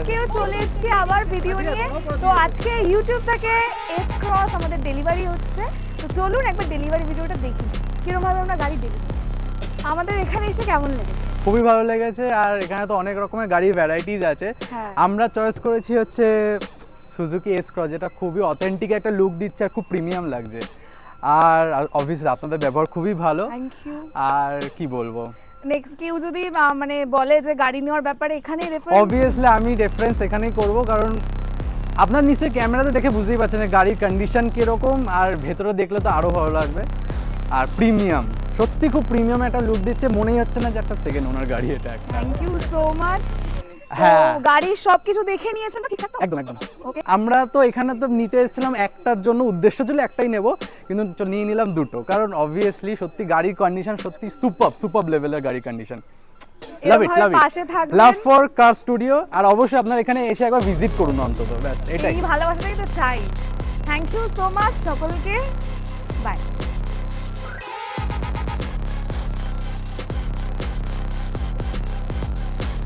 আজকেও চলে এসেছি আবার ভিডিও নিয়ে। তো আজকে ইউটিউব থেকে এস ক্রস আমাদের ডেলিভারি হচ্ছে। তো চলুন একবার ডেলিভারি ভিডিওটা দেখি কিরকমভাবে আমরা গাড়ি ডেলিভারি। আমাদের এখানে এসে কেমন লেগেছে? খুবই ভালো লেগেছে। আর এখানে তো অনেক রকমের গাড়ির ভ্যারাইটিস আছে। হ্যাঁ। আমরা চয়েস করেছি হচ্ছে সুজুকি এস ক্রস, যেটা খুবই অথেন্টিক একটা লুক দিচ্ছে আর খুব প্রিমিয়াম লাগছে। আর অবভিয়াসলি আপনাদের ব্যবহার খুবই ভালো। Thank you. আর কি বলবো, নেক্সট কেউ যদি মানে বলে যে গাড়ি নেওয়ার ব্যাপারে এখানেই রেফারেন্স, অবভিয়াসলি আমি রেফারেন্স এখানেই করব, কারণ আপনার নিশ্চয়ই ক্যামেরাতে দেখে বুঝতেই পারছেন যে গাড়ির কন্ডিশন কীরকম, আর ভেতরে দেখলে তো আরও ভালো লাগবে। আর প্রিমিয়াম, সত্যি খুব প্রিমিয়াম একটা লুক দিচ্ছে, মনেই হচ্ছে না যে একটা সেকেন্ড ওনার গাড়ি এটা একটা। Thank you so much. হ্যাঁ, গাড়ির সবকিছু দেখে নিয়েছেন তো ঠিকঠাক? একদম একদম। ওকে। আমরা তো এখানে তো নিতে এসেছিলাম একটার জন্য, উদ্দেশ্য ছিল একটাই নেব, কিন্তু নিয়ে নিলাম দুটো, কারণ অবভিয়াসলি সত্যি গাড়ির কন্ডিশন সত্যি সুপার লেভেলের গাড়ির কন্ডিশন। লাভ ইট, লাভ ইট, পাশে থাকবেন। Love for car studio. আর অবশ্যই আপনার এখানে এসে একবার ভিজিট করুন অন্তত, ব্যাস এটাই। এই ভালোবাসাটাই তো চাই। থ্যাংক ইউ সো মাচ সকলকে। বাই।